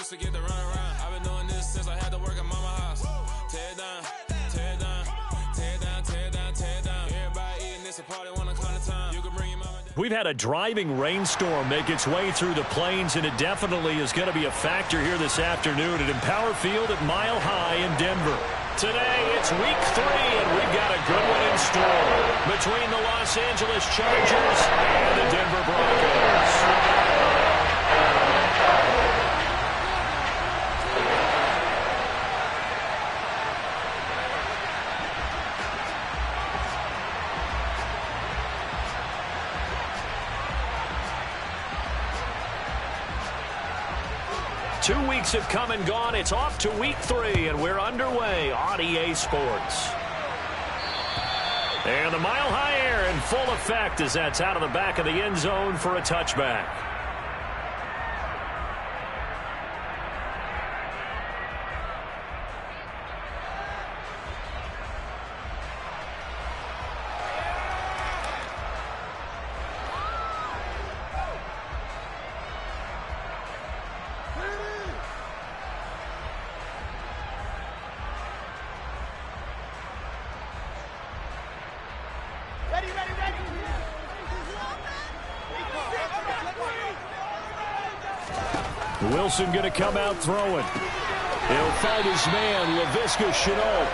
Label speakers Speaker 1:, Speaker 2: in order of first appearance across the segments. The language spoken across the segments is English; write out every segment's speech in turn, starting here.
Speaker 1: used to get to run around. I've been doing this since I had to work at mama house. Tear it down, tear it down, tear it down, tear it down, tear it down. Everybody eating this a party, wanna count the time. You can bring your mama down.
Speaker 2: We've had a driving rainstorm make its way through the plains, and it definitely is going to be a factor here this afternoon at Empower Field at Mile High in Denver. Today, it's week 3, and we've got a good one in store between the Los Angeles Chargers and the Denver Broncos. 2 weeks have come and gone. It's off to week 3, and we're underway on EA Sports. And the Mile High air in full effect as that's out of the back of the end zone for a touchback. Wilson going to come out throwing. He'll find his man, Laviska Shenault.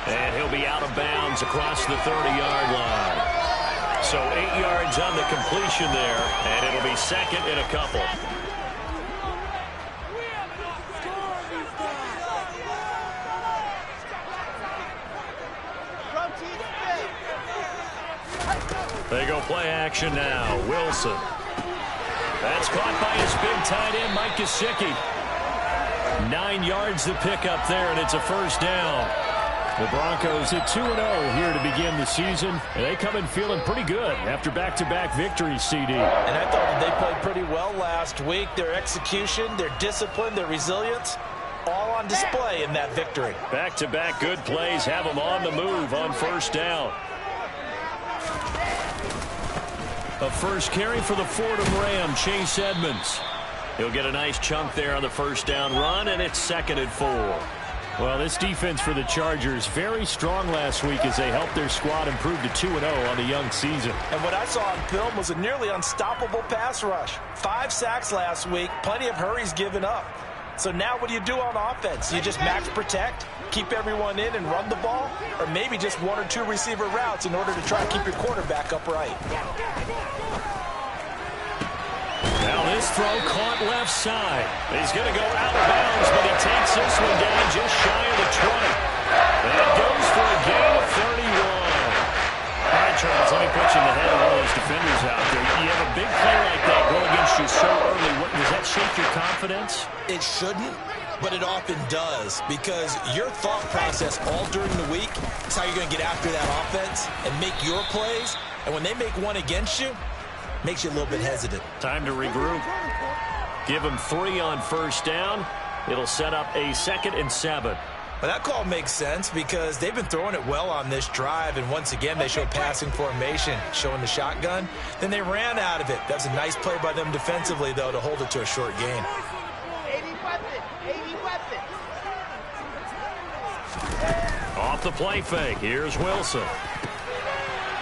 Speaker 2: And he'll be out of bounds across the 30-yard line. So 8 yards on the completion there, and it'll be second and a couple. They go play action now. Wilson. That's caught by his big tight end, Mike Gesicki. 9 yards to pick up there, and it's a first down. The Broncos at 2-0 here to begin the season, and they come in feeling pretty good after back-to-back victories, CD.
Speaker 3: And I thought that they played pretty well last week. Their execution, their discipline, their resilience, all on display in that victory.
Speaker 2: Back-to-back good plays have them on the move on first down. A first carry for the Fordham Ram, Chase Edmonds. He'll get a nice chunk there on the first down run, and it's 2nd and 4. Well, this defense for the Chargers very strong last week as they helped their squad improve to 2-0 on the young season.
Speaker 3: And what I saw on film was a nearly unstoppable pass rush. 5 sacks last week, plenty of hurries given up. So now what do you do on offense? You just max protect, keep everyone in and run the ball, or maybe just 1 or 2 receiver routes in order to try to keep your quarterback upright.
Speaker 2: Now this throw caught left side. He's going to go out of bounds, but he takes this one down just shy of the 20. And it goes for a gain of 31. All right, Charles, let me put you in the head of one of those defenders out there. You have a big play like that go against you so early. Does that shake your confidence?
Speaker 3: It shouldn't, but it often does, because your thought process all during the week is how you're going to get after that offense and make your plays. And when they make one against you, makes you a little bit hesitant.
Speaker 2: Time to regroup. Give them 3 on first down. It'll set up a 2nd and 7.
Speaker 3: Well, that call makes sense because they've been throwing it well on this drive, and once again they show passing formation, showing the shotgun. Then they ran out of it. That's a nice play by them defensively, though, to hold it to a short gain.
Speaker 4: 80 weapon.
Speaker 2: Off the play fake, here's Wilson.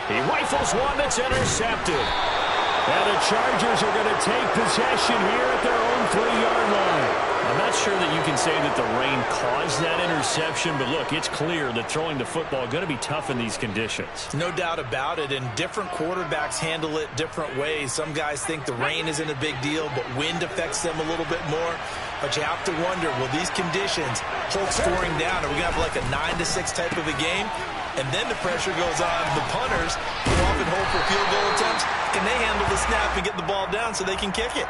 Speaker 2: He rifles one that's intercepted. And the Chargers are going to take possession here at their own 3-yard line. I'm not sure that you can say that the rain caused that interception, but look, it's clear that throwing the football is going to be tough in these conditions.
Speaker 3: No doubt about it, and different quarterbacks handle it different ways. Some guys think the rain isn't a big deal, but wind affects them a little bit more. But you have to wonder, will these conditions hold scoring down? Are we going to have like a 9-6 type of a game? And then the pressure goes on the punters, who often hold for field goal attempts. Can they handle the snap and get the ball down so they can kick it?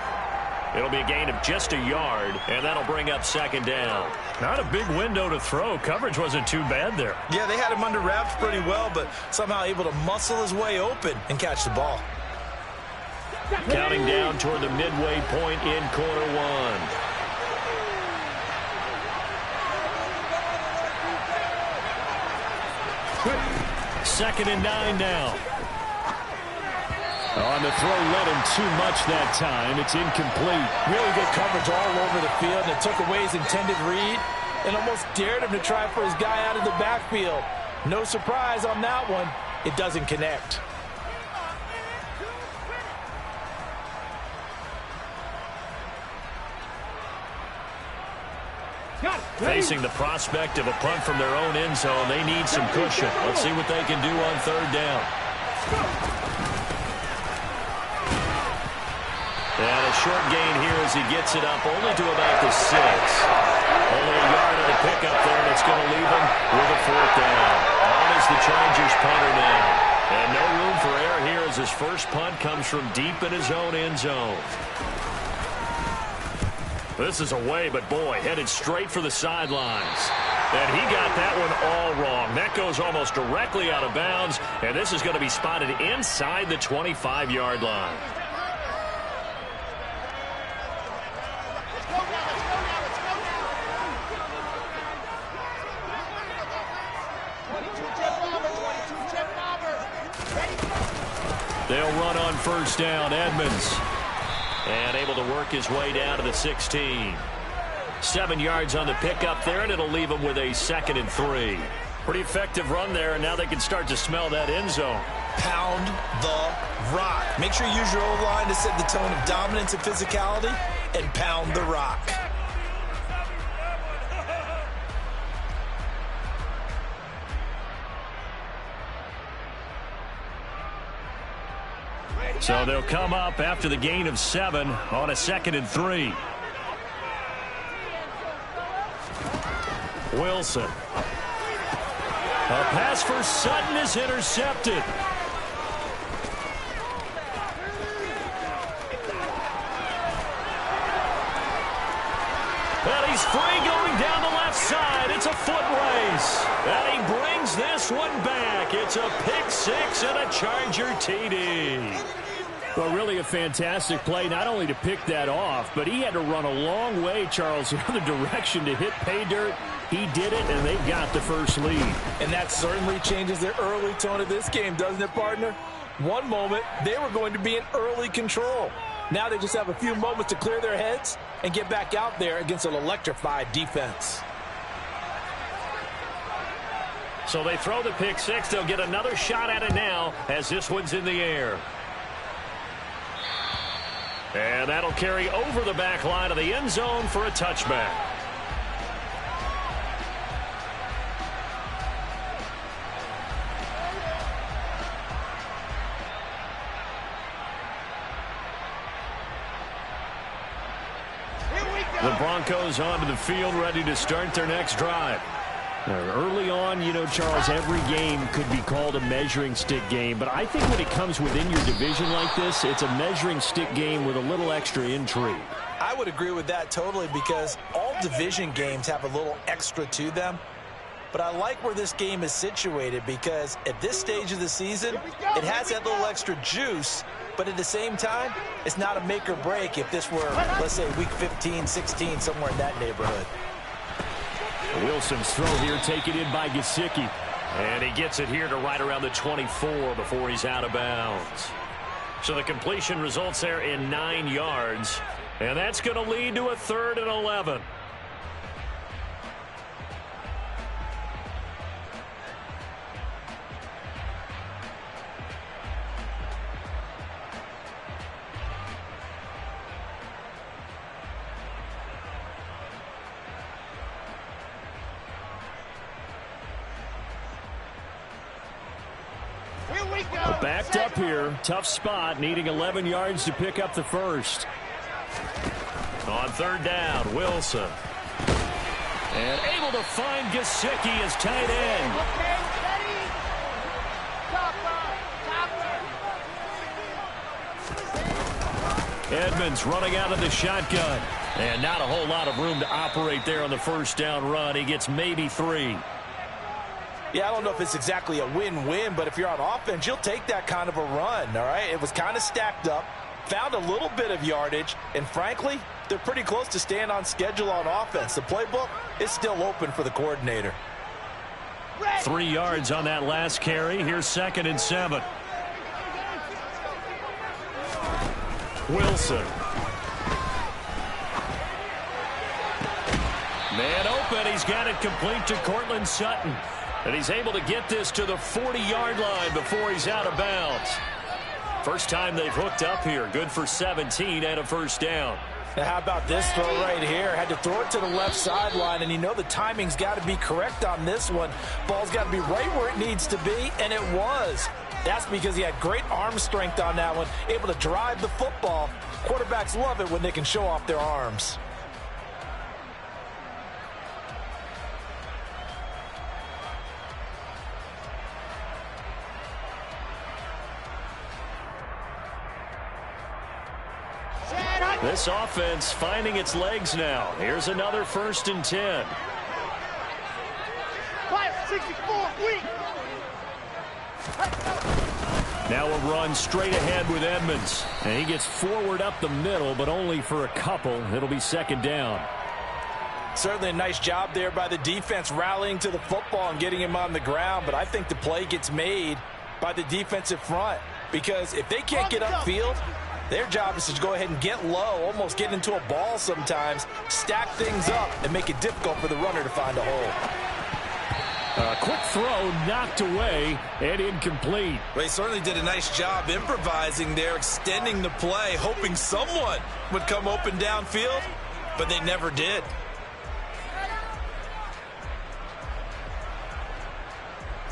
Speaker 2: It'll be a gain of just a yard, and that'll bring up 2nd down. Not a big window to throw. Coverage wasn't too bad there.
Speaker 3: Yeah, they had him under wraps pretty well, but somehow able to muscle his way open and catch the ball.
Speaker 2: Counting down toward the midway point in quarter 1. Second and 9 now. On the throw, led him too much that time. It's incomplete.
Speaker 3: Really good coverage all over the field, and it took away his intended read and almost dared him to try for his guy out of the backfield. No surprise on that one. It doesn't connect.
Speaker 2: Facing the prospect of a punt from their own end zone, they need some cushion. Let's see what they can do on third down. And a short gain here as he gets it up only to about the 6. Only a yard of the pickup there, and it's going to leave him with a 4th down. On is the Chargers punter now. And no room for error here as his first punt comes from deep in his own end zone. This is away, but boy, headed straight for the sidelines. And he got that one all wrong. That goes almost directly out of bounds, and this is going to be spotted inside the 25-yard line. They'll run on first down. Edmonds. And able to work his way down to the 16. 7 yards on the pickup there, and it'll leave him with a 2nd and 3. Pretty effective run there, and now they can start to smell that end zone.
Speaker 3: Pound the rock. Make sure you use your O-line to set the tone of dominance and physicality, and pound the rock.
Speaker 2: So they'll come up after the gain of 7 on a 2nd and 3. Wilson. A pass for Sutton is intercepted. And he's free going down the left side. It's a foot race. And he brings this one back. It's a pick 6 and a Charger TD. Well, really a fantastic play, not only to pick that off, but he had to run a long way, Charles, the other direction to hit pay dirt. He did it, and they got the first lead.
Speaker 3: And that certainly changes the early tone of this game, doesn't it, partner? One moment, they were going to be in early control. Now they just have a few moments to clear their heads and get back out there against an electrified defense.
Speaker 2: So they throw the pick 6. They'll get another shot at it now as this one's in the air. And that'll carry over the back line of the end zone for a touchback. The Broncos onto the field, ready to start their next drive. Early on, you know, Charles, every game could be called a measuring stick game. But I think when it comes within your division like this, it's a measuring stick game with a little extra intrigue.
Speaker 3: I would agree with that totally because all division games have a little extra to them. But I like where this game is situated because at this stage of the season, it has that little extra juice. But at the same time, it's not a make or break if this were, let's say, week 15, 16, somewhere in that neighborhood.
Speaker 2: Wilson's throw here taken in by Gesicki. And he gets it here to right around the 24 before he's out of bounds. So the completion results there in 9 yards. And that's going to lead to a 3rd and 11. Backed up here. Tough spot. Needing 11 yards to pick up the first. On 3rd down, Wilson. And able to find Gesicki as tight end. Edmonds running out of the shotgun. And not a whole lot of room to operate there on the first down run. He gets maybe 3.
Speaker 3: Yeah, I don't know if it's exactly a win-win, but if you're on offense, you'll take that kind of a run, all right? It was kind of stacked up, found a little bit of yardage, and frankly, they're pretty close to staying on schedule on offense. The playbook is still open for the coordinator.
Speaker 2: 3 yards on that last carry. Here's 2nd and 7. Wilson. Man open. He's got it complete to Cortland Sutton. And he's able to get this to the 40-yard line before he's out of bounds. First time they've hooked up here. Good for 17 and a first down.
Speaker 3: Now how about this throw right here? Had to throw it to the left sideline, and you know the timing's got to be correct on this one. Ball's got to be right where it needs to be, and it was. That's because he had great arm strength on that one, able to drive the football. Quarterbacks love it when they can show off their arms.
Speaker 2: This offense finding its legs now. Here's another 1st and 10.
Speaker 4: 564, weak.
Speaker 2: Now a run straight ahead with Edmonds. And he gets forward up the middle, but only for a couple. It'll be 2nd down.
Speaker 3: Certainly a nice job there by the defense rallying to the football and getting him on the ground. But I think the play gets made by the defensive front. Because if they can't get upfield, their job is to go ahead and get low, almost get into a ball sometimes, stack things up, and make it difficult for the runner to find a hole.
Speaker 2: A quick throw knocked away and incomplete.
Speaker 3: Well, he certainly did a nice job improvising there, extending the play, hoping someone would come open downfield, but they never did.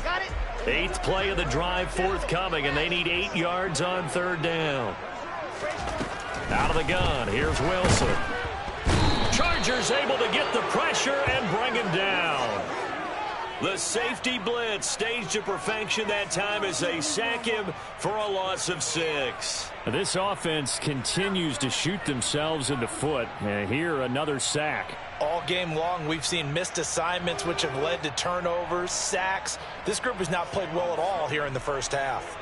Speaker 4: Got it.
Speaker 2: 8th play of the drive forthcoming, and they need 8 yards on 3rd down. Out of the gun, here's Wilson. Chargers able to get the pressure and bring him down. The safety blitz staged to perfection that time as they sack him for a loss of 6. This offense continues to shoot themselves in the foot. And here, another sack.
Speaker 3: All game long, we've seen missed assignments, which have led to turnovers, sacks. This group has not played well at all here in the first half.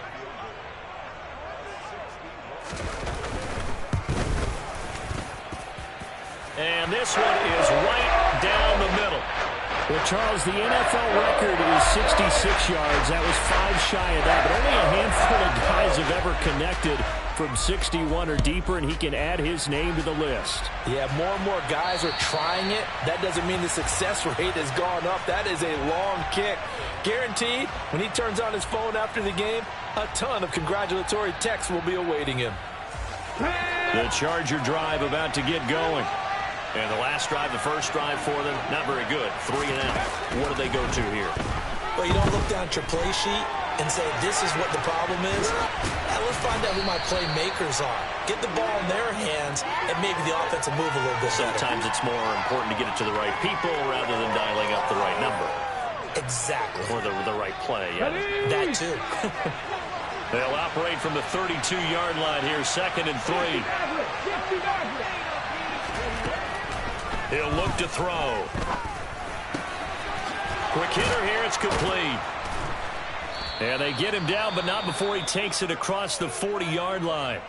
Speaker 2: And this one is right down the middle. Well, Charles, the NFL record is 66 yards. That was 5 shy of that, but only a handful of guys have ever connected from 61 or deeper, and he can add his name to the list.
Speaker 3: Yeah, more and more guys are trying it. That doesn't mean the success rate has gone up. That is a long kick. Guaranteed, when he turns on his phone after the game, a ton of congratulatory texts will be awaiting him.
Speaker 2: The Charger drive about to get going. And the last drive, the first drive for them, not very good. 3 and out. What do they go to here?
Speaker 3: Well, you don't look down at your play sheet and say, this is what the problem is. Now, let's find out who my playmakers are. Get the ball in their hands, and maybe the offense will move a little bit better.
Speaker 2: Sometimes it's more important to get it to the right people rather than dialing up the right number.
Speaker 3: Exactly.
Speaker 2: Or the right play. Yeah.
Speaker 3: That too.
Speaker 2: They'll operate from the 32-yard line here, 2nd and 3. He'll look to throw. Quick hitter here, it's complete. And they get him down, but not before he takes it across the 40-yard line.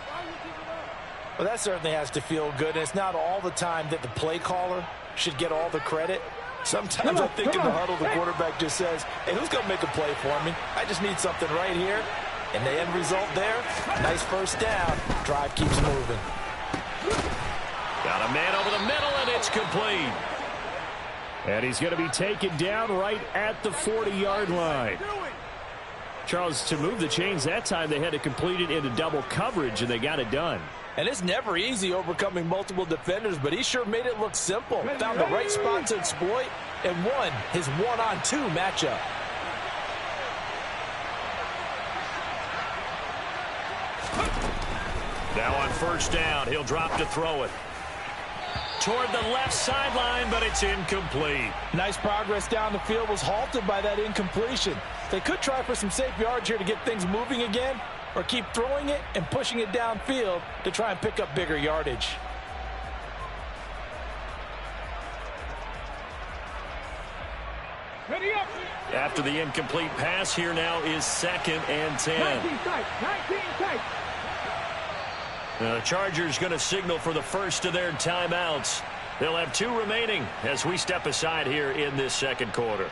Speaker 3: Well, that certainly has to feel good. And it's not all the time that the play caller should get all the credit. Sometimes I think in the huddle, the quarterback just says, hey, who's going to make a play for me? I just need something right here. And the end result there, nice first down. Drive keeps moving.
Speaker 2: Got a man over the middle, and it's complete. And he's going to be taken down right at the 40-yard line. Charles, to move the chains that time, they had to complete it into double coverage, and they got it done.
Speaker 3: And it's never easy overcoming multiple defenders, but he sure made it look simple. Found the right spot to exploit and won his one-on-two matchup.
Speaker 2: Now on first down, he'll drop to throw it. Toward the left sideline, but it's incomplete.
Speaker 3: Nice progress down the field, was halted by that incompletion. They could try for some safe yards here to get things moving again, or keep throwing it and pushing it downfield to try and pick up bigger yardage.
Speaker 2: After the incomplete pass, here now is 2nd and 10.
Speaker 4: 19 tight.
Speaker 2: The Chargers going to signal for the first of their timeouts. They'll have 2 remaining as we step aside here in this second quarter.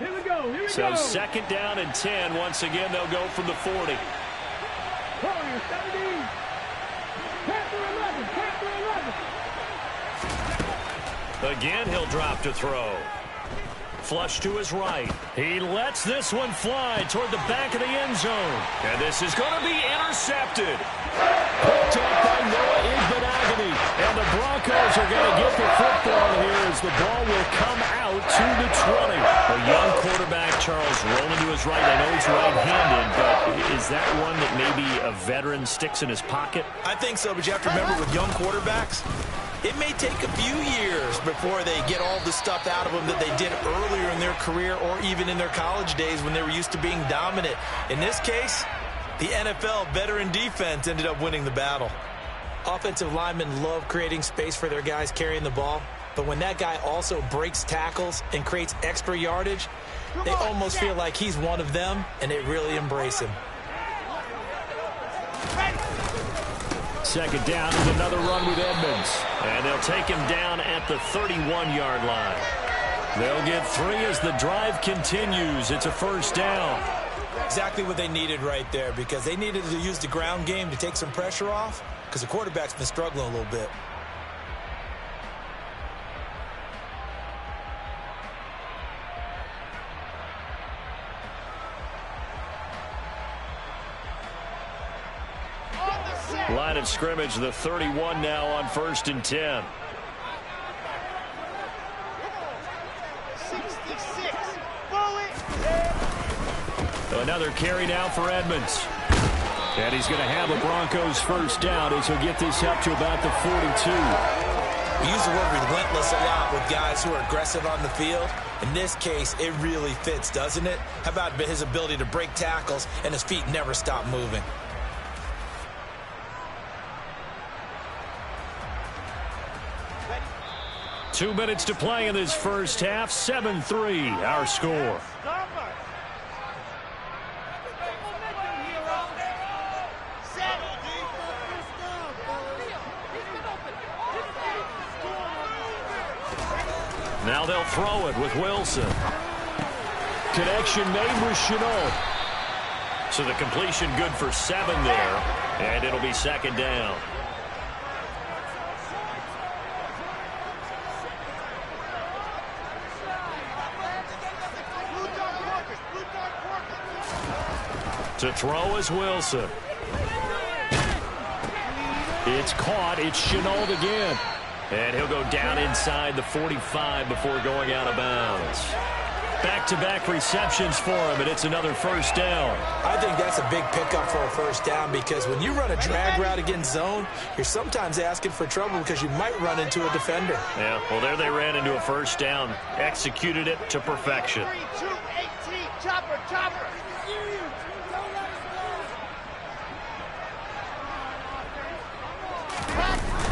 Speaker 4: Here we go. Here we
Speaker 2: So
Speaker 4: go.
Speaker 2: second down and 10. Once again, they'll go from the 40.
Speaker 4: Corner 17. Panther 11. Panther 11.
Speaker 2: Again, he'll drop to throw. Flush to his right. He lets this one fly toward the back of the end zone. And this is going to be intercepted. Picked up by Noah Igbenogany. And the Broncos are going to get the football here as the ball will come out to the 20. A young quarterback, Charles, rolling to his right. I know he's right-handed, but is that one that maybe a veteran sticks in his pocket?
Speaker 3: I think so, but you have to remember with young quarterbacks, it may take a few years before they get all the stuff out of them that they did earlier in their career or even in their college days when they were used to being dominant. In this case, the NFL veteran defense ended up winning the battle. Offensive linemen love creating space for their guys carrying the ball, but when that guy also breaks tackles and creates extra yardage, they almost feel like he's one of them, and they really embrace him.
Speaker 2: Second down and another run with Edmonds. And they'll take him down at the 31-yard line. They'll get 3 as the drive continues. It's a first down.
Speaker 3: Exactly what they needed right there, because they needed to use the ground game to take some pressure off, because the quarterback's been struggling a little bit.
Speaker 2: Line of scrimmage, the 31 now on 1st and 10.
Speaker 4: 66. Bullet.
Speaker 2: Another carry now for Edmonds. And he's going to have a Broncos first down as he'll get this up to about the 42.
Speaker 3: We use the word relentless a lot with guys who are aggressive on the field. In this case, it really fits, doesn't it? How about his ability to break tackles and his feet never stop moving?
Speaker 2: 2 minutes to play in this first half. 7-3, our score. Now they'll throw it with Wilson. Connection made with Chenault. So the completion good for 7 there. And it'll be second down. To throw is Wilson. It's caught. It's Chenault again. And he'll go down inside the 45 before going out of bounds. Back-to-back receptions for him, and it's another first down.
Speaker 3: I think that's a big pickup for a first down, because when you run a drag route against zone, you're sometimes asking for trouble because you might run into a defender.
Speaker 2: Yeah, well, there they ran into a first down. Executed it to perfection.
Speaker 4: 3-2-18. Chopper, chopper.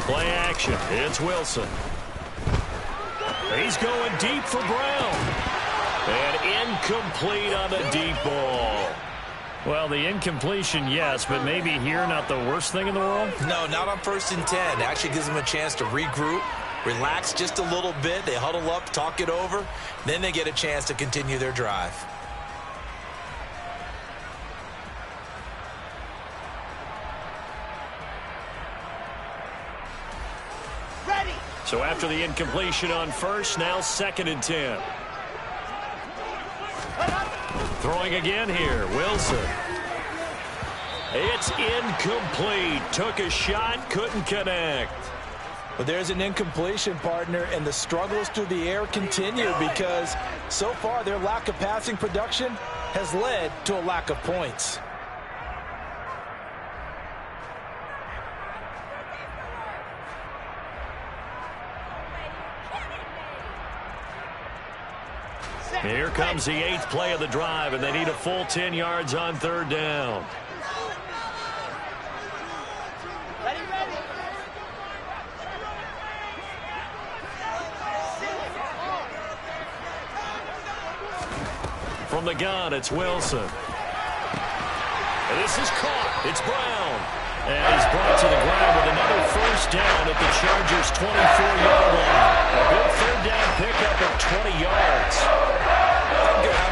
Speaker 2: Play action. It's Wilson. He's going deep for Brown. And incomplete on the deep ball. Well, the incompletion, yes, but maybe here not the worst thing in the world?
Speaker 3: No, not on 1st and 10. It actually gives them a chance to regroup, relax just a little bit. They huddle up, talk it over. Then they get a chance to continue their drive.
Speaker 2: So after the incompletion on first, now 2nd and 10. Throwing again here, Wilson. It's incomplete. Took a shot, couldn't connect.
Speaker 3: But there's an incompletion, partner, and the struggles through the air continue because so far their lack of passing production has led to a lack of points.
Speaker 2: Here comes the 8th play of the drive, and they need a full 10 yards on 3rd down. From the gun, it's Wilson. And this is caught. It's Brown. And he's brought to the ground with another first down at the Chargers' 24-yard line. A good 3rd down pickup of 20 yards.
Speaker 3: Think of how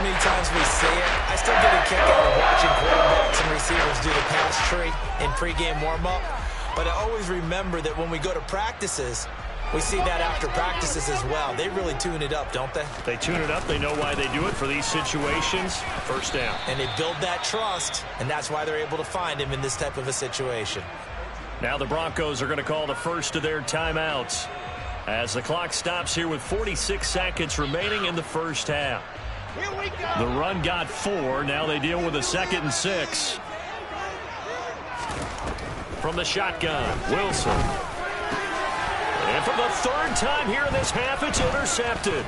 Speaker 3: tree in pregame warm-up. But I always remember that when we go to practices, we see that after practices as well. They really tune it up, don't they?
Speaker 2: They tune it up. They know why they do it for these situations. First down.
Speaker 3: And they build that trust, and that's why they're able to find him in this type of a situation.
Speaker 2: Now the Broncos are going to call the first of their timeouts as the clock stops here with 46 seconds remaining in the first half.
Speaker 4: Here we go.
Speaker 2: The run got 4. Now they deal with a 2nd and 6. From the shotgun, Wilson. And for the 3rd time here in this half, it's intercepted.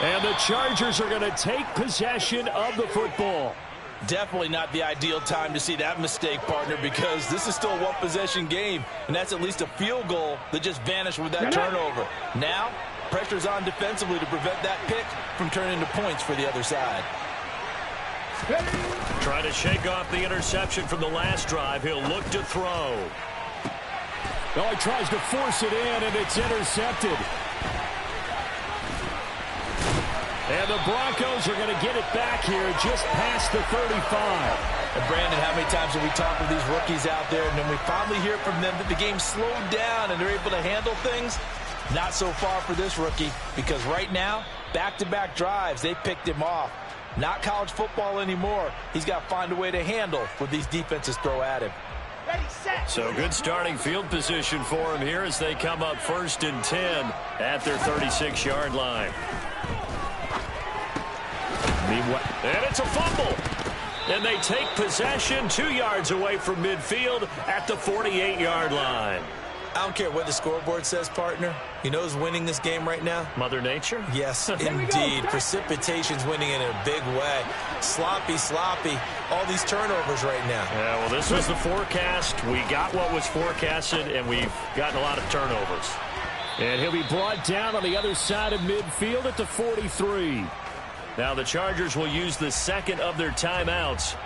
Speaker 2: And the Chargers are going to take possession of the football.
Speaker 3: Definitely not the ideal time to see that mistake, partner, because this is still a one-possession game, and that's at least a field goal that just vanished with that turnover. Now, pressure's on defensively to prevent that pick from turning into points for the other side.
Speaker 2: Trying to shake off the interception from the last drive. He'll look to throw.
Speaker 5: Oh, he tries to force it in, and it's intercepted. And the Broncos are going to get it back here just past the 35.
Speaker 3: And Brandon, how many times have we talked with these rookies out there, and then we finally hear from them that the game slowed down and they're able to handle things? Not so far for this rookie, because right now, back-to-back drives, they picked him off. Not college football anymore. He's got to find a way to handle what these defenses throw at him.
Speaker 4: Ready, set.
Speaker 2: So good starting field position for him here as they come up 1st and 10 at their 36-yard line. And it's a fumble. And they take possession 2 yards away from midfield at the 48-yard line.
Speaker 3: I don't care what the scoreboard says, partner. You know who's winning this game right now?
Speaker 2: Mother Nature?
Speaker 3: Yes, indeed. Precipitation's winning in a big way. Sloppy, all these turnovers right now.
Speaker 2: Yeah, well, this was the forecast. We got what was forecasted, and we've gotten a lot of turnovers.
Speaker 5: And he'll be brought down on the other side of midfield at the 43.
Speaker 2: Now the Chargers will use the 2nd of their timeouts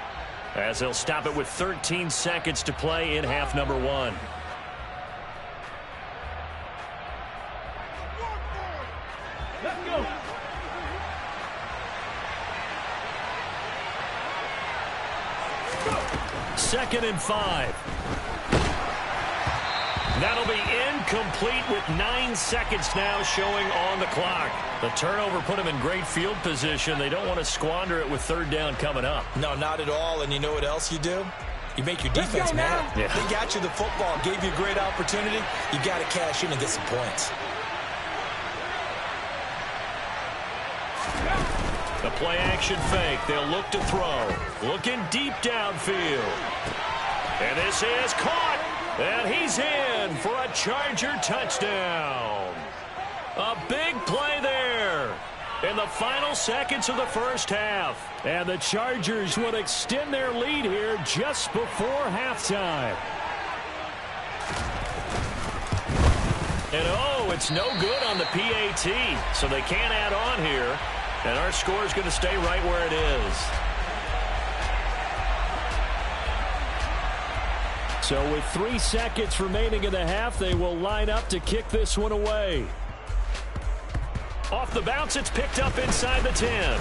Speaker 2: as they'll stop it with 13 seconds to play in half number 1.
Speaker 4: Let's go.
Speaker 2: Second and 5. That'll be incomplete with 9 seconds now showing on the clock. The turnover put them in great field position. They don't want to squander it with 3rd down coming up.
Speaker 3: No, not at all. And you know what else you do? You make your defense mad.
Speaker 2: Yeah.
Speaker 3: They got you the football, gave you a great opportunity. You got to cash in and get some points.
Speaker 2: The play action fake. They'll look to throw. Looking deep downfield. And this is caught. And he's in for a Charger touchdown. A big play there in the final seconds of the first half.
Speaker 5: And the Chargers will extend their lead here just before halftime.
Speaker 2: And oh, it's no good on the PAT. So they can't add on here. And our score is going to stay right where it is.
Speaker 5: So with 3 seconds remaining in the half, they will line up to kick this one away.
Speaker 2: Off the bounce, it's picked up inside the 10.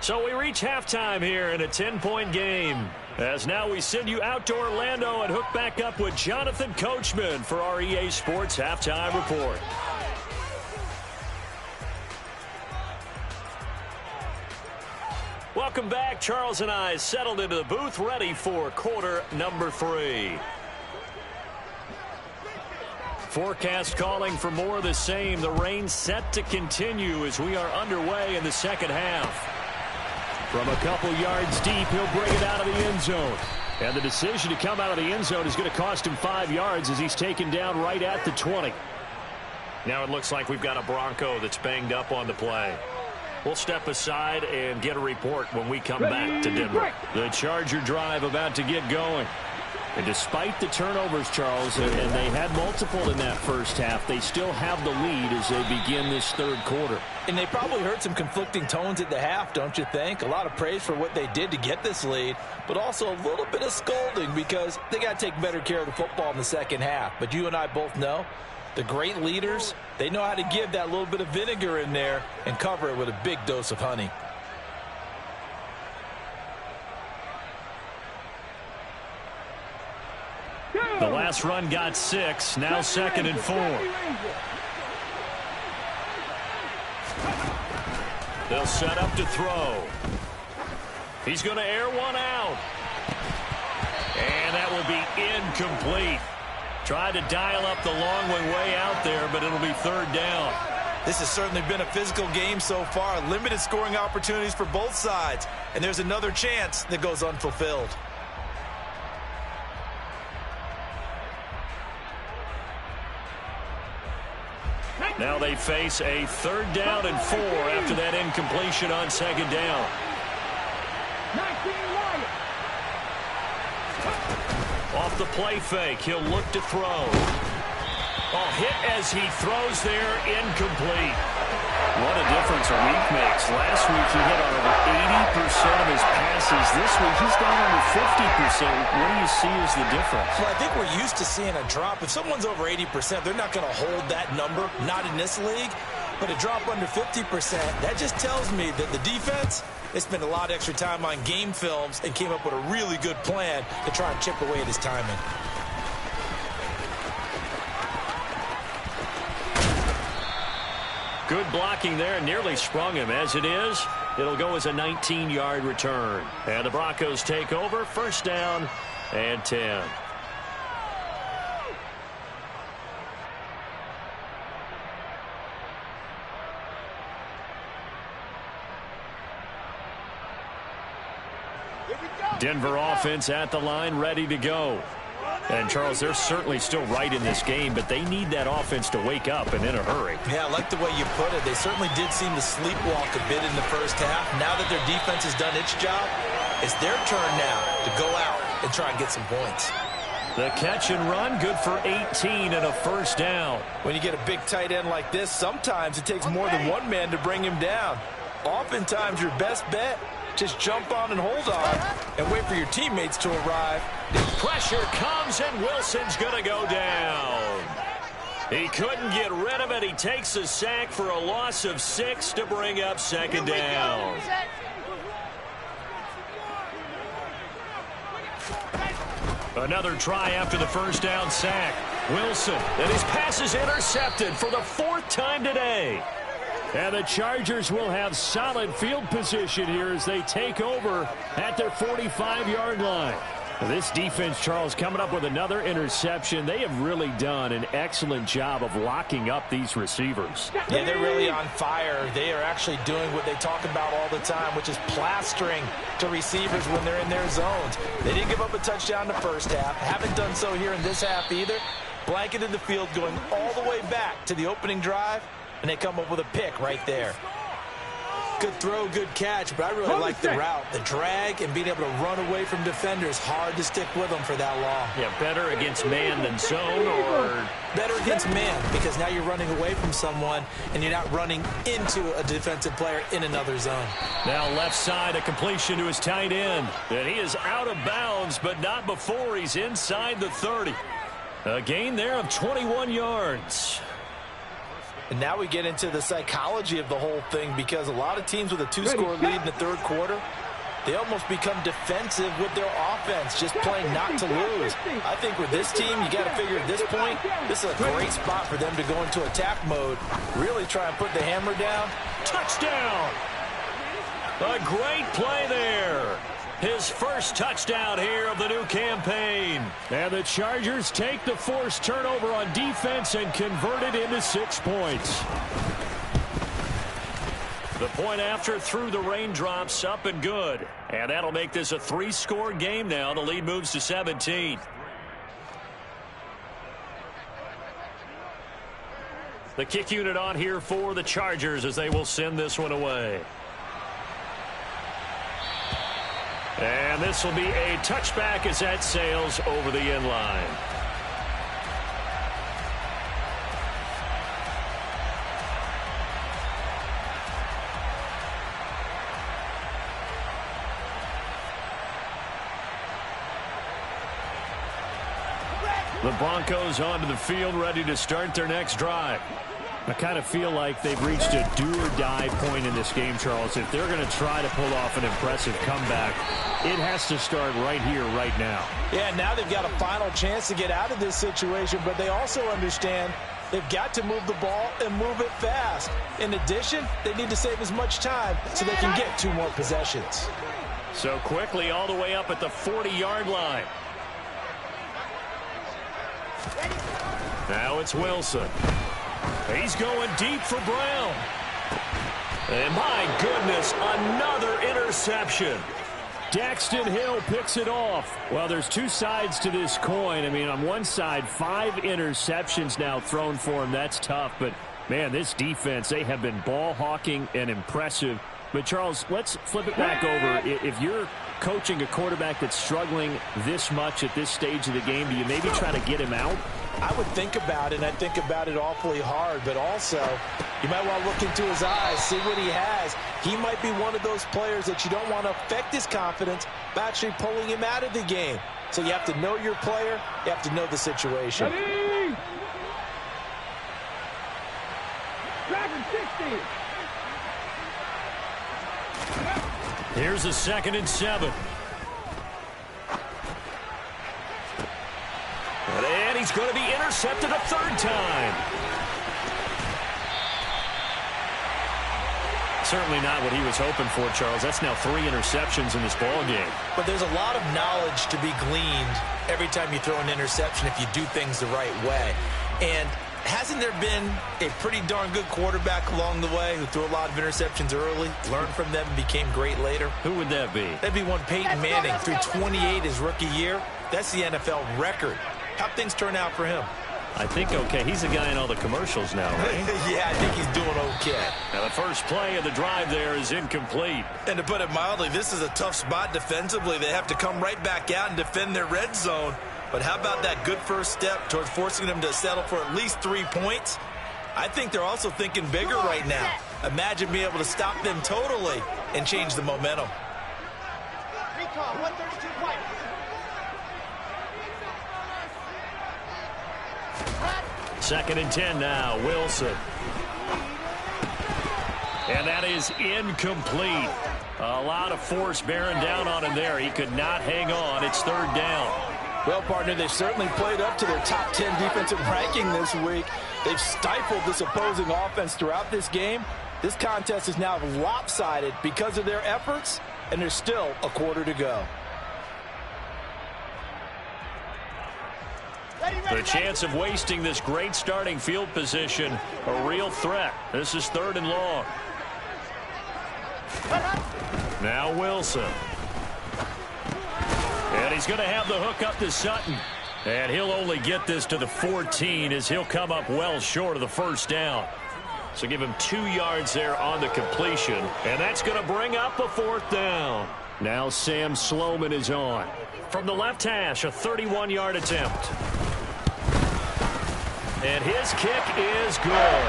Speaker 2: So we reach halftime here in a 10-point game. As now we send you out to Orlando and hook back up with Jonathan Coachman for our EA Sports Halftime Report. Welcome back. Charles and I settled into the booth, ready for quarter number 3. Forecast calling for more of the same. The rain set to continue as we are underway in the second half.
Speaker 5: From a couple yards deep, he'll bring it out of the end zone. And the decision to come out of the end zone is going to cost him 5 yards as he's taken down right at the 20.
Speaker 2: Now it looks like we've got a Bronco that's banged up on the play. We'll step aside and get a report when we come back to Denver.
Speaker 5: The Charger drive about to get going. And despite the turnovers, Charles, and they had multiple in that first half, they still have the lead as they begin this 3rd quarter.
Speaker 3: And they probably heard some conflicting tones at the half, don't you think? A lot of praise for what they did to get this lead, but also a little bit of scolding because they got to take better care of the football in the second half. But you and I both know The great leaders, they know how to give that little bit of vinegar in there and cover it with a big dose of honey.
Speaker 5: The last run got 6. Now 2nd and 4. They'll set up to throw. He's going to air one out. And that will be incomplete. Tried to dial up the long one way out there, but it'll be 3rd down.
Speaker 3: This has certainly been a physical game so far. Limited scoring opportunities for both sides. And there's another chance that goes unfulfilled.
Speaker 5: Now they face a 3rd down and 4 after that incompletion on 2nd down. Off the play fake, he'll look to throw. Oh, hit as he throws there, incomplete. What a difference a week makes. Last week he hit on over 80% of his passes. This week he's down under 50%. What do you see as the difference?
Speaker 3: Well, I think we're used to seeing a drop. If someone's over 80%, they're not going to hold that number, not in this league. But a drop under 50%, that just tells me that the defense, they spent a lot of extra time on game films and came up with a really good plan to try and chip away at his timing.
Speaker 5: Good blocking there, nearly sprung him. As it is, it'll go as a 19-yard return. And the Broncos take over, 1st down and 10. Denver offense at the line, ready to go. And, Charles, they're certainly still right in this game, but they need that offense to wake up and in a hurry.
Speaker 3: Yeah, I like the way you put it. They certainly did seem to sleepwalk a bit in the first half. Now that their defense has done its job, it's their turn now to go out and try and get some points.
Speaker 5: The catch and run, good for 18 and a 1st down.
Speaker 3: When you get a big tight end like this, sometimes it takes more than one man to bring him down. Oftentimes, your best bet, just jump on and hold on and wait for your teammates to arrive.
Speaker 5: Pressure comes, and Wilson's going to go down. He couldn't get rid of it. He takes a sack for a loss of 6 to bring up 2nd down. Another try after the 1st down sack. Wilson, and his pass is intercepted for the 4th time today. And the Chargers will have solid field position here as they take over at their 45-yard line. This defense, Charles, coming up with another interception. They have really done an excellent job of locking up these receivers.
Speaker 3: Yeah, they're really on fire. They are actually doing what they talk about all the time, which is plastering to receivers when they're in their zones. They didn't give up a touchdown the first half. Haven't done so here in this half either. Blanketed the field going all the way back to the opening drive, and they come up with a pick right there. Good throw, good catch, but I really like the route. The drag and being able to run away from defenders, hard to stick with them for that long.
Speaker 5: Yeah, better against man than zone, or
Speaker 3: better against man, because now you're running away from someone and you're not running into a defensive player in another zone.
Speaker 5: Now left side, a completion to his tight end. And he is out of bounds, but not before he's inside the 30. A gain there of 21 yards.
Speaker 3: And now we get into the psychology of the whole thing, because a lot of teams with a 2-score lead in the 3rd quarter, they almost become defensive with their offense, just playing not to lose. I think with this team, you got to figure at this point, this is a great spot for them to go into attack mode, really try and put the hammer down.
Speaker 5: Touchdown! A great play there. His first touchdown here of the new campaign. And the Chargers take the forced turnover on defense and convert it into 6 points. The point after through the raindrops, up and good. And that'll make this a 3-score game now. The lead moves to 17. The kick unit on here for the Chargers as they will send this one away. And this will be a touchback as that sails over the end line. The Broncos onto the field, ready to start their next drive. I kind of feel like they've reached a do-or-die point in this game, Charles. If they're going to try to pull off an impressive comeback, it has to start right here, right now.
Speaker 3: Yeah, now they've got a final chance to get out of this situation, but they also understand they've got to move the ball and move it fast. In addition, they need to save as much time so they can get 2 more possessions.
Speaker 5: So quickly all the way up at the 40-yard line. Now it's Wilson. He's going deep for Brown. And my goodness, another interception. Daxton Hill picks it off. Well, there's 2 sides to this coin. I mean, on one side, 5 interceptions now thrown for him. That's tough. But, man, this defense, they have been ball hawking and impressive. But, Charles, let's flip it back over. If you're coaching a quarterback that's struggling this much at this stage of the game, do you maybe try to get him out?
Speaker 3: I would think about it, and I think about it awfully hard, but also you might want to look into his eyes, see what he has. He might be one of those players that you don't want to affect his confidence by actually pulling him out of the game. So you have to know your player, you have to know the situation.
Speaker 5: Here's a 2nd and 7. And he's going to be intercepted a 3rd time. Certainly not what he was hoping for, Charles. That's now 3 interceptions in this ball game.
Speaker 3: But there's a lot of knowledge to be gleaned every time you throw an interception if you do things the right way. And hasn't there been a pretty darn good quarterback along the way who threw a lot of interceptions early, learned from them, and became great later?
Speaker 5: Who would that be?
Speaker 3: That'd be one Peyton Manning. Threw 28 his rookie year. That's the NFL record. How'd things turn out for him?
Speaker 5: I think okay. He's the guy in all the commercials now, right?
Speaker 3: Yeah, I think he's doing okay.
Speaker 5: Now the first play of the drive there is incomplete.
Speaker 3: And to put it mildly, this is a tough spot defensively. They have to come right back out and defend their red zone. But how about that good first step towards forcing them to settle for at least 3 points? I think they're also thinking bigger right now. Imagine being able to stop them totally and change the momentum.
Speaker 4: Recall, 132 white.
Speaker 5: 2nd and 10 now. Wilson. And that is incomplete. A lot of force bearing down on him there. He could not hang on. It's 3rd down.
Speaker 3: Well, partner, they've certainly played up to their top 10 defensive ranking this week. They've stifled this opposing offense throughout this game. This contest is now lopsided because of their efforts, and there's still a quarter to go.
Speaker 5: The chance of wasting this great starting field position, a real threat. This is 3rd and long. Now Wilson. And he's going to have the hook up to Sutton. And he'll only get this to the 14 as he'll come up well short of the 1st down. So give him 2 yards there on the completion. And that's going to bring up a 4th down. Now Sam Sloman is on. From the left hash, a 31-yard attempt. And his kick is good.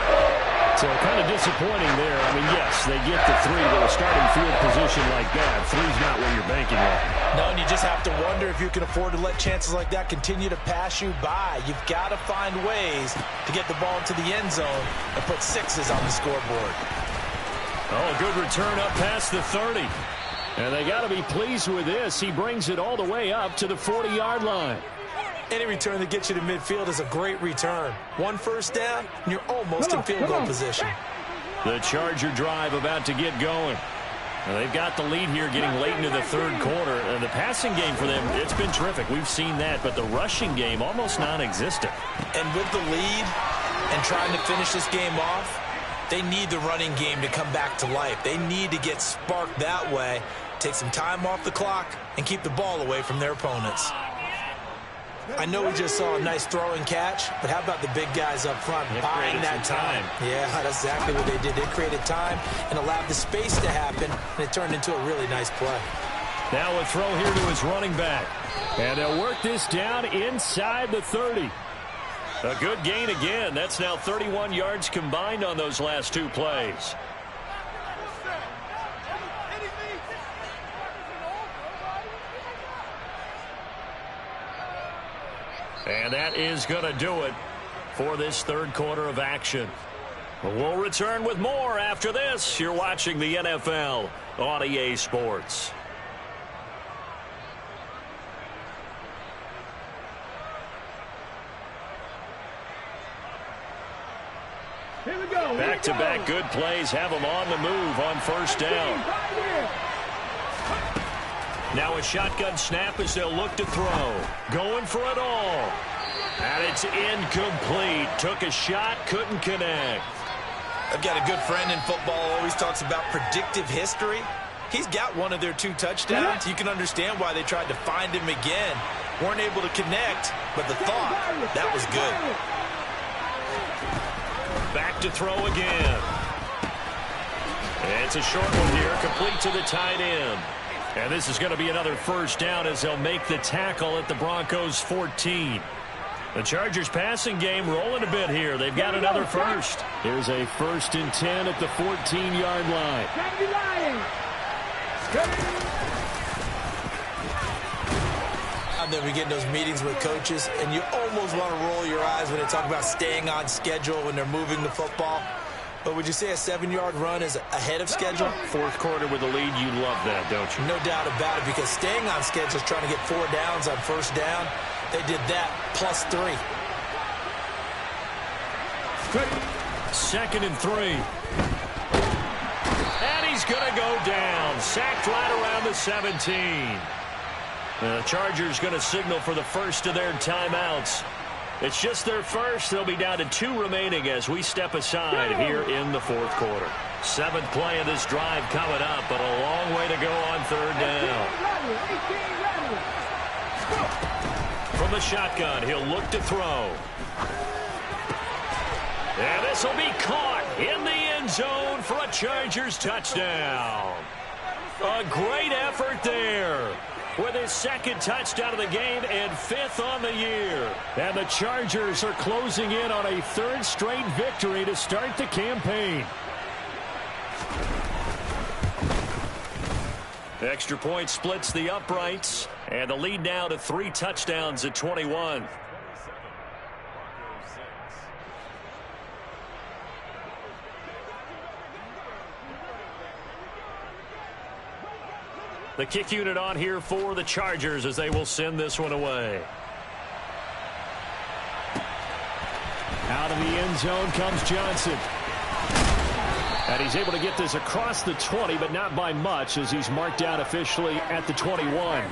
Speaker 5: So kind of disappointing there. I mean, yes, they get the 3, but a starting field position like that, 3's not where you're banking on.
Speaker 3: No, and you just have to wonder if you can afford to let chances like that continue to pass you by. You've got to find ways to get the ball into the end zone and put 6s on the scoreboard.
Speaker 5: Oh, a good return up past the 30. And they got to be pleased with this. He brings it all the way up to the 40-yard line.
Speaker 3: Any return that gets you to midfield is a great return. 1 first down, and you're almost in field goal position.
Speaker 5: The Charger drive about to get going. Now they've got the lead here getting late into the 3rd quarter. And the passing game for them, it's been terrific. We've seen that, but the rushing game almost non-existent.
Speaker 3: And with the lead and trying to finish this game off, they need the running game to come back to life. They need to get sparked that way, take some time off the clock, and keep the ball away from their opponents. I know we just saw a nice throw and catch, but how about the big guys up front buying that time? Yeah, that's exactly what they did. They created time and allowed the space to happen, and it turned into a really nice play.
Speaker 5: Now a throw here to his running back. And they'll work this down inside the 30. A good gain again. That's now 31 yards combined on those last 2 plays. And that is going to do it for this third quarter of action. We'll return with more after this. You're watching the NFL on EA Sports. Back-to-back good plays have them on the move on first down. Now a shotgun snap as they'll look to throw. Going for it all. And it's incomplete. Took a shot, couldn't connect.
Speaker 3: I've got a good friend in football, always talks about predictive history. He's got one of their 2 touchdowns. You can understand why they tried to find him again. Weren't able to connect, but the thought, that was good.
Speaker 5: Back to throw again. It's a short one here, complete to the tight end. And this is going to be another first down as they'll make the tackle at the Broncos 14. The Chargers passing game rolling a bit here. They've got another first. Here's a 1st and 10 at the 14-yard line.
Speaker 3: And then we get in those meetings with coaches, and you almost want to roll your eyes when they talk about staying on schedule when they're moving the football. But would you say a 7-yard run is ahead of schedule?
Speaker 5: Fourth quarter with a lead, you love that, don't you?
Speaker 3: No doubt about it, because staying on schedule is trying to get 4 downs on first down. They did that plus 3.
Speaker 5: 2nd and 3. And he's going to go down. Sacked right around the 17. The Chargers going to signal for the first of their timeouts. It's just their first. They'll be down to 2 remaining as we step aside here in the fourth quarter. 7th play of this drive coming up, but a long way to go on third down. From the shotgun, he'll look to throw. And this will be caught in the end zone for a Chargers touchdown. A great effort there, with his 2nd touchdown of the game and 5th on the year. And the Chargers are closing in on a 3rd straight victory to start the campaign. Extra point splits the uprights, and the lead now to 3 touchdowns at 21. The kick unit on here for the Chargers as they will send this one away. Out of the end zone comes Johnson. And he's able to get this across the 20, but not by much as he's marked out officially at the 21.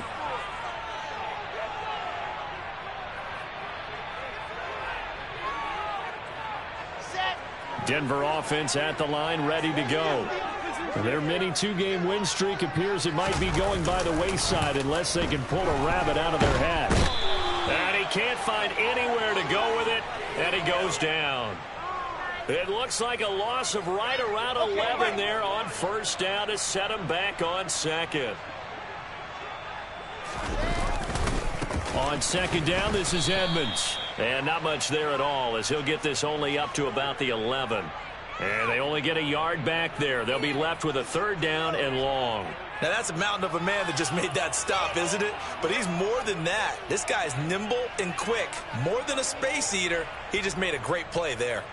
Speaker 5: Denver offense at the line, ready to go. Their mini 2-game win streak appears it might be going by the wayside unless they can pull a rabbit out of their hat. And he can't find anywhere to go with it, and he goes down. It looks like a loss of right around 11 there on first down to set him back on 2nd. On 2nd down, this is Edmonds. And not much there at all as he'll get this only up to about the 11. And they only get a yard back there. They'll be left with a 3rd down and long.
Speaker 3: Now, that's a mountain of a man that just made that stop, isn't it? But he's more than that. This guy's nimble and quick. More than a space eater. He just made a great play there.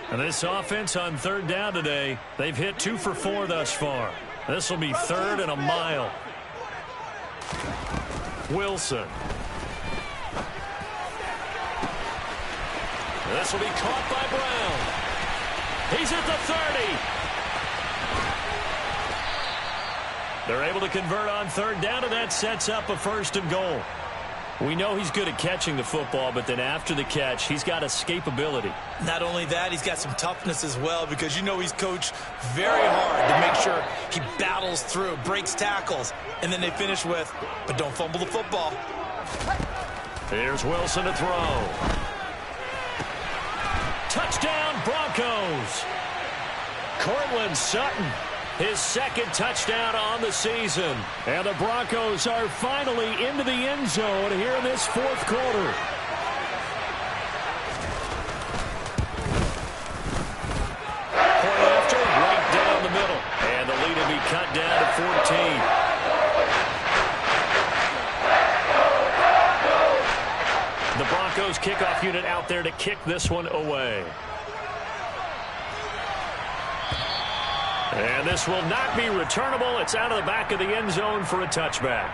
Speaker 5: And this offense on 3rd down today, they've hit 2 for 4 thus far. This will be 3rd and a mile. Wilson. This will be caught by Brown. He's at the 30. They're able to convert on 3rd down, and that sets up a 1st and goal. We know he's good at catching the football, but then after the catch, he's got escapability.
Speaker 3: Not only that, he's got some toughness as well, because you know he's coached very hard to make sure he battles through, breaks tackles, and then they finish with, but don't fumble the football.
Speaker 5: Here's Wilson to throw. Touchdown, Broncos. Cortland Sutton, his 2nd touchdown on the season. And the Broncos are finally into the end zone here in this 4th quarter. Point after, right down the middle. And the lead will be cut down to 14. Broncos kickoff unit out there to kick this one away. And this will not be returnable. It's out of the back of the end zone for a touchback.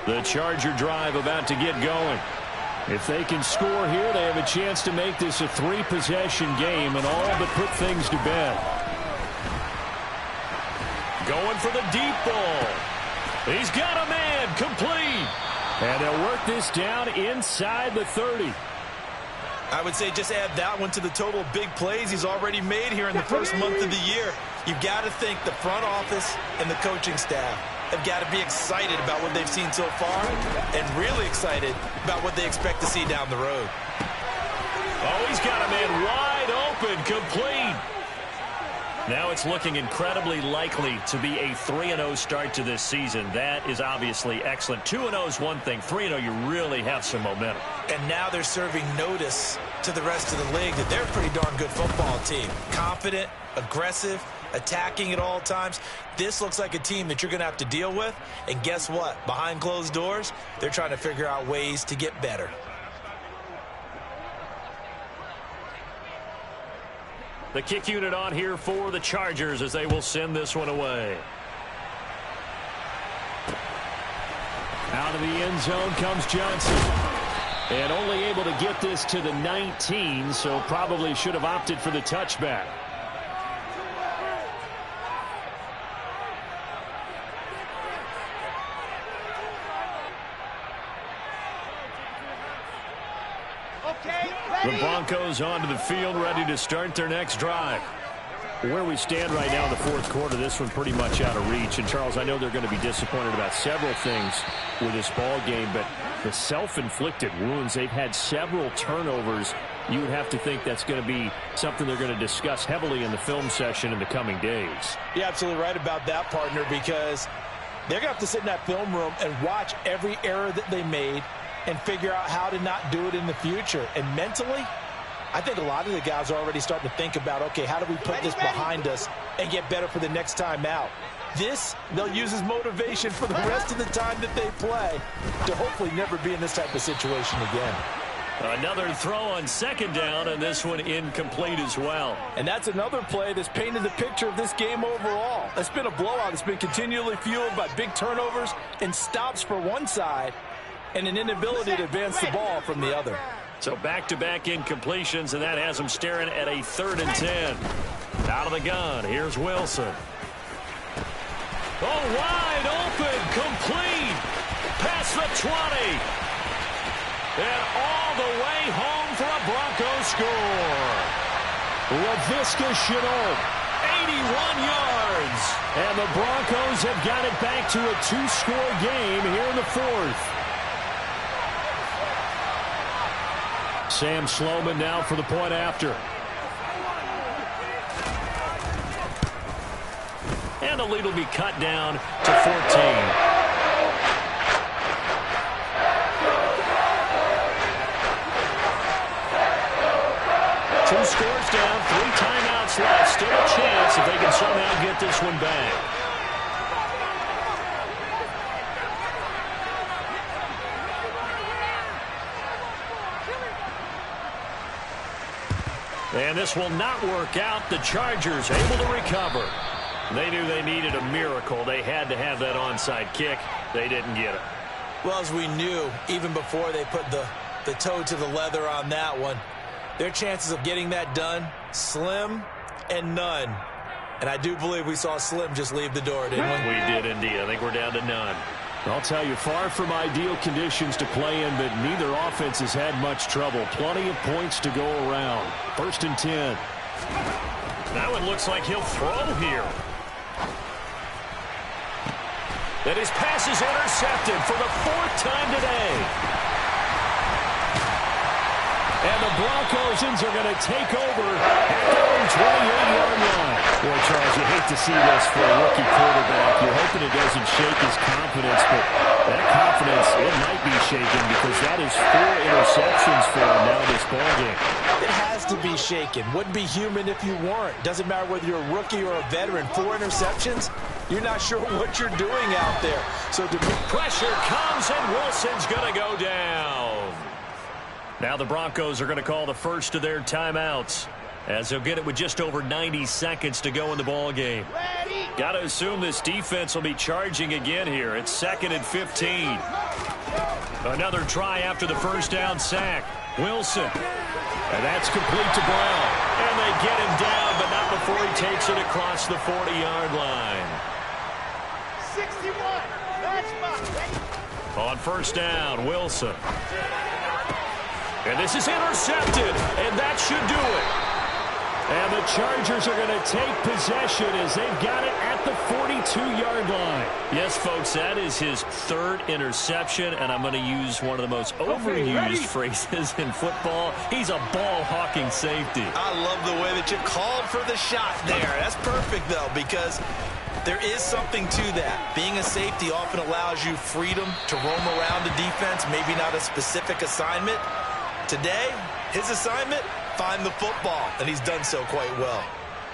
Speaker 5: The Charger drive about to get going. If they can score here, they have a chance to make this a 3-possession game and all but put things to bed. Going for the deep ball. He's got a man, complete. And they'll work this down inside the 30.
Speaker 3: I would say just add that one to the total of big plays he's already made here in the first month of the year. You've got to think the front office and the coaching staff have got to be excited about what they've seen so far and really excited about what they expect to see down the road.
Speaker 5: Oh, he's got a man wide open, complete. Now it's looking incredibly likely to be a 3-0 start to this season. That is obviously excellent. 2-0 is one thing. 3-0, you really have some momentum.
Speaker 3: And now they're serving notice to the rest of the league that they're a pretty darn good football team. Confident, aggressive, attacking at all times. This looks like a team that you're going to have to deal with. And guess what? Behind closed doors, they're trying to figure out ways to get better.
Speaker 5: The kick unit on here for the Chargers as they will send this one away. Out of the end zone comes Johnson. And only able to get this to the 19, so probably should have opted for the touchback. The Broncos onto the field, ready to start their next drive. Where we stand right now in the fourth quarter, this one pretty much out of reach. And, Charles, I know they're going to be disappointed about several things with this ball game, but the self-inflicted wounds, they've had several turnovers. You would have to think that's going to be something they're going to discuss heavily in the film session in the coming days.
Speaker 3: You're absolutely right about that, partner, because they're going to have to sit in that film room and watch every error that they made and figure out how to not do it in the future. And mentally, I think a lot of the guys are already starting to think about, okay, how do we put this behind us and get better for the next time out? This, they'll use as motivation for the rest of the time that they play to hopefully never be in this type of situation again.
Speaker 5: Another throw on second down, and this one incomplete as well.
Speaker 3: And that's another play that's painted the picture of this game overall. It's been a blowout. It's been continually fueled by big turnovers and stops for one side and an inability to advance the ball from the other.
Speaker 5: So back-to-back incompletions, and that has them staring at a 3rd and 10. Out of the gun, here's Wilson. Oh, wide open, complete, past the 20. And all the way home for a Broncos score. LaVisca Chenault, 81 yards. And the Broncos have got it back to a 2-score game here in the 4th. Sam Sloman now for the point after. And the lead will be cut down to 14. Two scores down, 3 timeouts left. Still a chance if they can somehow get this one back. And this will not work out. The Chargers able to recover. They knew they needed a miracle. They had to have that onside kick. They didn't get it.
Speaker 3: Well, as we knew, even before they put the toe to the leather on that one, their chances of getting that done, slim and none. And I do believe we saw Slim just leave the door, didn't we?
Speaker 5: We did indeed. I think we're down to none. I'll tell you, far from ideal conditions to play in, but neither offense has had much trouble. Plenty of points to go around. 1st and 10. Now it looks like he'll throw here. That his pass is intercepted for the 4th time today. And the Broncos are going to take over at their own 28-yard line. Well, Charles, you hate to see this for a rookie quarterback. You're hoping it doesn't shake his confidence, but that confidence, it might be shaken because that is 4 interceptions for him now this ballgame.
Speaker 3: It has to be shaken. Wouldn't be human if you weren't. Doesn't matter whether you're a rookie or a veteran. 4 interceptions, you're not sure what you're doing out there. So
Speaker 5: pressure comes, and Wilson's going to go down. Now the Broncos are going to call the first of their timeouts, as they'll get it with just over 90 seconds to go in the ball game. Got to assume this defense will be charging again here. It's 2nd and 15. Another try after the first down sack. Wilson. And that's complete to Brown. And they get him down, but not before he takes it across the 40-yard line.
Speaker 4: 61. That's
Speaker 5: on first down, Wilson. And this is intercepted, and that should do it. And the Chargers are going to take possession as they've got it at the 42-yard line. Yes, folks, that is his 3rd interception, and I'm going to use one of the most overused phrases in football. He's a ball-hawking safety.
Speaker 3: I love the way that you called for the shot there. That's perfect, though, because there is something to that. Being a safety often allows you freedom to roam around the defense, maybe not a specific assignment. Today, his assignment, find the football, and he's done so quite well.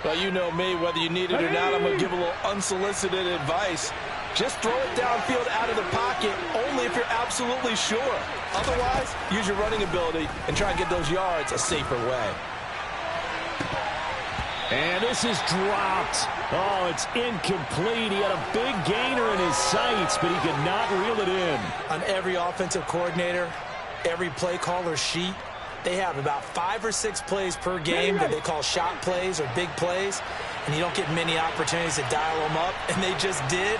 Speaker 6: Well, you know me, whether you need it or not, I'm going to give a little unsolicited advice. Just throw it downfield out of the pocket only if you're absolutely sure. Otherwise, use your running ability and try and get those yards a safer way.
Speaker 5: And this is dropped. Oh, it's incomplete. He had a big gainer in his sights, but he could not reel it in.
Speaker 3: On every offensive coordinator, every play caller sheet, they have about 5 or 6 plays per game that they call shot plays or big plays, and you don't get many opportunities to dial them up, and they just did,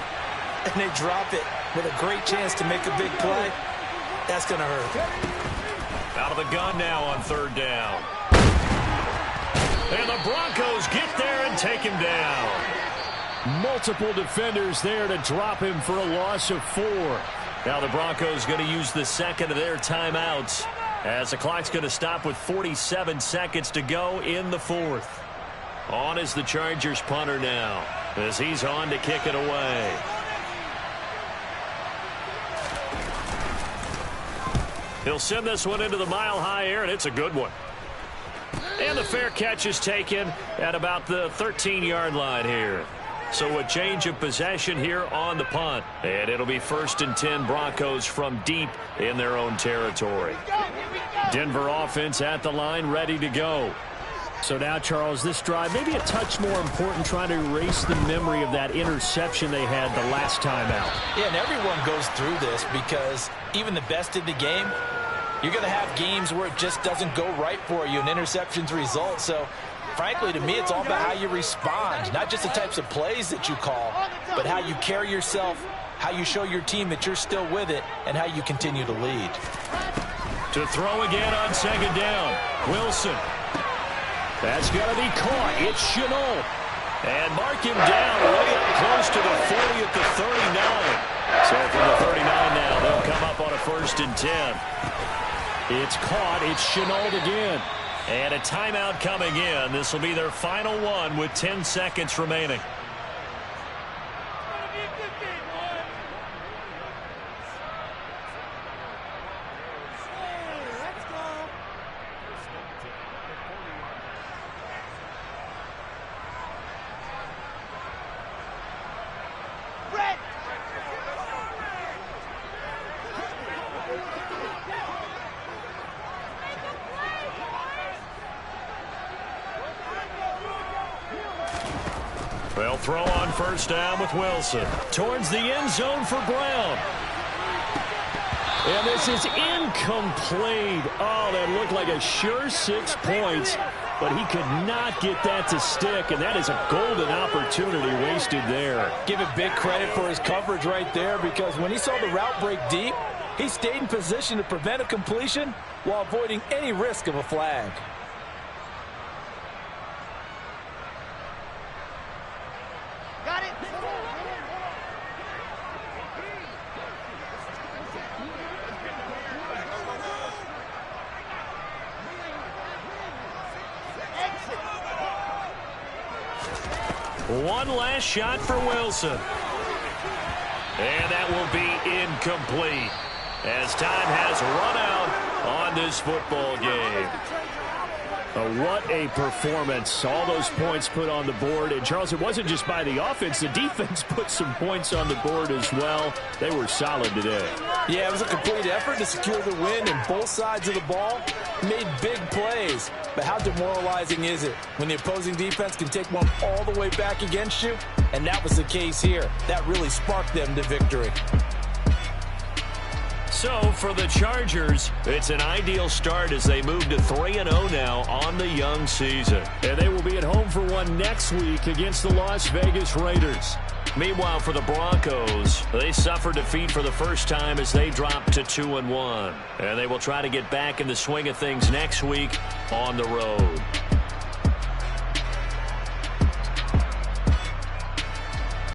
Speaker 3: and they drop it with a great chance to make a big play. That's going to hurt.
Speaker 5: Out of the gun now on 3rd down. And the Broncos get there and take him down. Multiple defenders there to drop him for a loss of 4. Now the Broncos going to use the 2nd of their timeouts, as the clock's going to stop with 47 seconds to go in the 4th. On is the Chargers punter now, as he's on to kick it away. He'll send this one into the mile-high air, and it's a good one. And the fair catch is taken at about the 13-yard line here. So a change of possession here on the punt. And it'll be 1st and 10 Broncos from deep in their own territory. Denver offense at the line, ready to go. So now, Charles, this drive maybe a touch more important, trying to erase the memory of that interception they had the last time out.
Speaker 3: Yeah, and everyone goes through this because even the best in the game, you're going to have games where it just doesn't go right for you and interceptions result. So, frankly, to me, it's all about how you respond, not just the types of plays that you call, but how you carry yourself, how you show your team that you're still with it, and how you continue to lead.
Speaker 5: To throw again on 2nd down, Wilson. That's going to be caught. It's Chenault. And mark him down way up close to the 40 at the 39. So from the 39 now, they'll come up on a 1st and 10. It's caught. It's Chenault again. And a timeout coming in. This will be their final one with 10 seconds remaining. They'll throw on 1st down with Wilson. Towards the end zone for Brown. And this is incomplete. Oh, that looked like a sure 6 points, but he could not get that to stick, and that is a golden opportunity wasted there.
Speaker 6: Give it big credit for his coverage right there, because when he saw the route break deep, he stayed in position to prevent a completion while avoiding any risk of a flag.
Speaker 4: Got it.
Speaker 5: One last shot for Wilson. And that will be incomplete, as time has run out on this football game. What a performance. All those points put on the board. And, Charles, it wasn't just by the offense. The defense put some points on the board as well. They were solid today.
Speaker 6: Yeah, it was a complete effort to secure the win, and both sides of the ball made big plays. But how demoralizing is it when the opposing defense can take one all the way back against you? And that was the case here. That really sparked them to victory.
Speaker 5: So, for the Chargers, it's an ideal start as they move to 3-0 now on the young season. And they will be at home for one next week against the Las Vegas Raiders. Meanwhile, for the Broncos, they suffered defeat for the first time as they dropped to 2-1. And they will try to get back in the swing of things next week on the road.